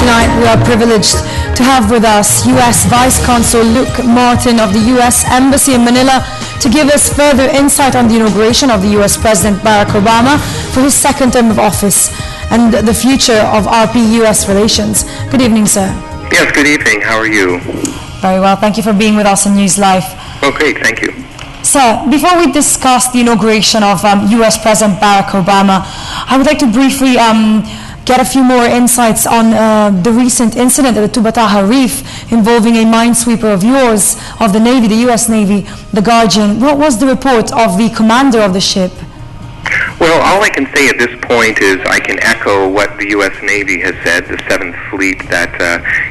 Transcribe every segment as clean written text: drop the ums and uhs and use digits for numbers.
tonight we are privileged to have with us U.S. Vice Consul Luke Martin of the U.S. Embassy in Manila to give us further insight on the inauguration of the U.S. President Barack Obama for his second term of office and the future of RP-U.S. relations. Good evening, sir. Yes, good evening. How are you? Very well. Thank you for being with us on NewsLife. Oh, great. Thank you. Sir, before we discuss the inauguration of U.S. President Barack Obama, I would like to briefly get a few more insights on the recent incident at the Tubbataha Reef involving a minesweeper of yours, of the Navy, the U.S. Navy, the Guardian. What was the report of the commander of the ship? Well, all I can say at this point is I can echo what the U.S. Navy has said, the 7th Fleet, that,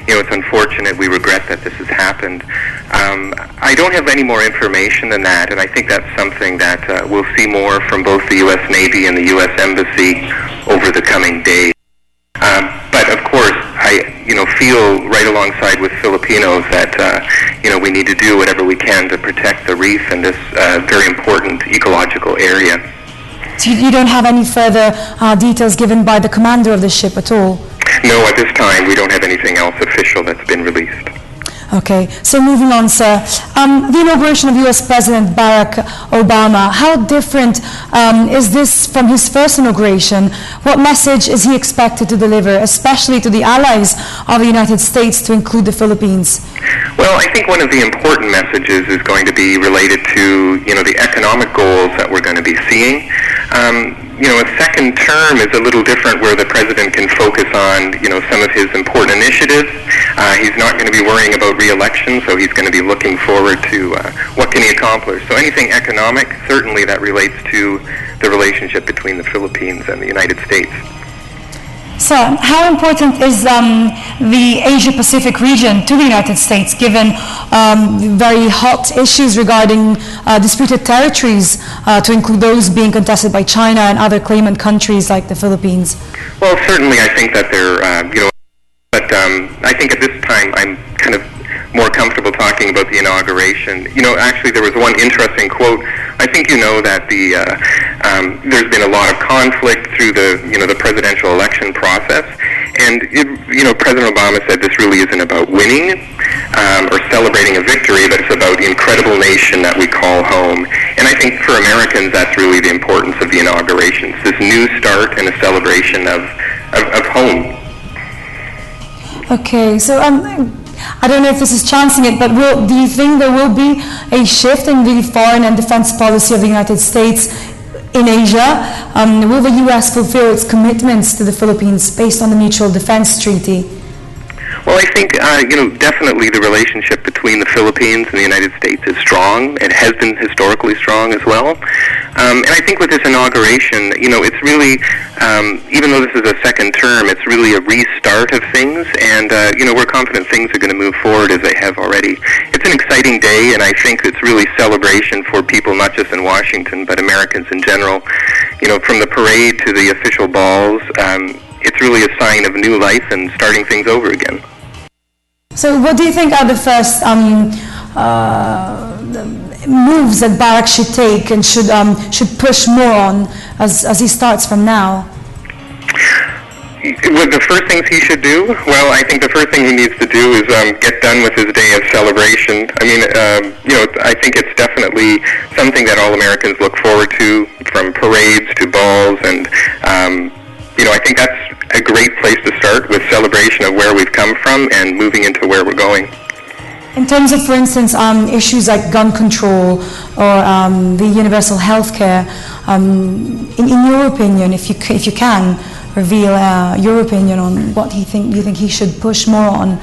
it's unfortunate. We regret that this has happened. I don't have any more information than that, and I think that's something that we'll see more from both the U.S. Navy and the U.S. Embassy over the coming days. But, of course, I, feel right alongside with Filipinos that, we need to do whatever we can to protect the reef in this very important ecological area. So you don't have any further details given by the commander of the ship at all? No, at this time we don't have anything else official that's been released. Okay, so moving on, sir. The inauguration of U.S. President Barack Obama, how different is this from his first inauguration? What message is he expected to deliver, especially to the allies of the United States, to include the Philippines? Well, I think one of the important messages is going to be related to, the economic goals that we're going to be seeing. A second term is a little different where the president can focus on, some of his important initiatives. He's not going to be worrying about re-election, so he's going to be looking forward to what can he accomplish. So anything economic, certainly that relates to the relationship between the Philippines and the United States. So, how important is the Asia-Pacific region to the United States, given very hot issues regarding disputed territories, to include those being contested by China and other claimant countries like the Philippines? Well, certainly I think that they're, but I think at this time I'm kind of more comfortable talking about the inauguration. Actually there was one interesting quote. I think that there's been a lot of conflict through the presidential election process, and President Obama said this really isn't about winning or celebrating a victory, but it's about the incredible nation that we call home. And I think for Americans that's really the importance of the inauguration. It's this new start and a celebration of home. Okay, so I don't know if this is chancing it, but do you think there will be a shift in the foreign and defense policy of the United States in Asia? Will the U.S. fulfill its commitments to the Philippines based on the Mutual Defense Treaty? Well, I think, definitely the relationship between the Philippines and the United States is strong. It has been historically strong as well. And I think with this inauguration, it's really, even though this is a second term, it's really a restart of things. And, we're confident things are going to move forward as they have already. It's an exciting day, and I think it's really celebration for people, not just in Washington, but Americans in general. From the parade to the official balls, it's really a sign of new life and starting things over again. So what do you think are the first moves that Barack should take and should push more on as he starts from now? What the first things he should do? Well, I think the first thing he needs to do is get done with his day of celebration. I mean, I think it's definitely something that all Americans look forward to, from parades to balls, and I think that's a great place to start, with celebration of where we've come from and moving into where we're going. In terms of, for instance, issues like gun control or the universal health care, in your opinion, if you can reveal your opinion on what you think he should push more on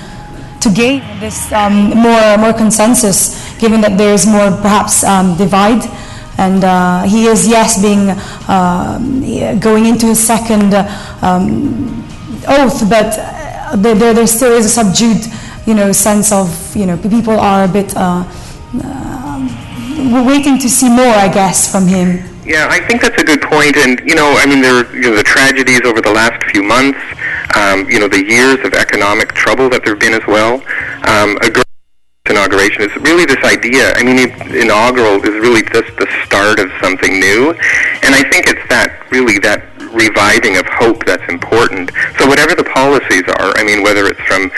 to gain this more consensus, given that there is more perhaps divide. And he is, yes, going into his second oath, but there still is a subdued, sense of, people are a bit waiting to see more, I guess, from him. Yeah, I think that's a good point. And, there are the tragedies over the last few months, the years of economic trouble that there have been as well. A great inauguration is really this idea. Inaugural is really just the start of something new. And I think it's that reviving of hope that's important. So whatever the policy policies are. I mean, whether it's from,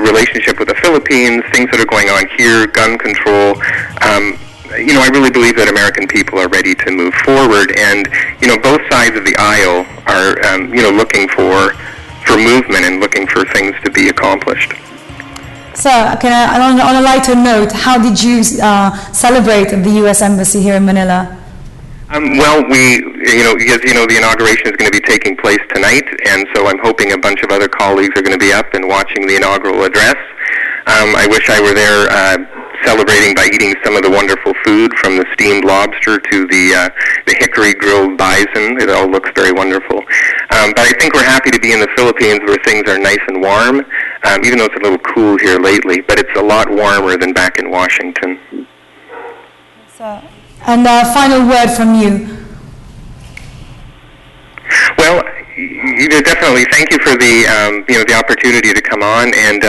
relationship with the Philippines, things that are going on here, gun control. I really believe that American people are ready to move forward, and both sides of the aisle are looking for movement and looking for things to be accomplished. So, on a lighter note, how did you celebrate at the U.S. Embassy here in Manila? Well, the inauguration is going to be taking place tonight, and so I'm hoping a bunch of other colleagues are going to be up and watching the inaugural address. I wish I were there celebrating by eating some of the wonderful food, from the steamed lobster to the hickory grilled bison. It all looks very wonderful. But I think we're happy to be in the Philippines, where things are nice and warm, even though it's a little cool here lately, but it's a lot warmer than back in Washington. And final word from you. Well, definitely thank you for the the opportunity to come on, and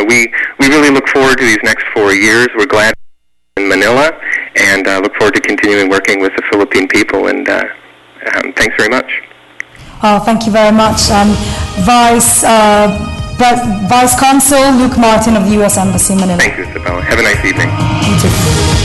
we really look forward to these next 4 years. We're glad in Manila, and look forward to continuing working with the Philippine people. And thanks very much. Oh, thank you very much, Vice Consul Luke Martin of the U.S. Embassy in Manila. Thank you, Isabella. Have a nice evening. You too.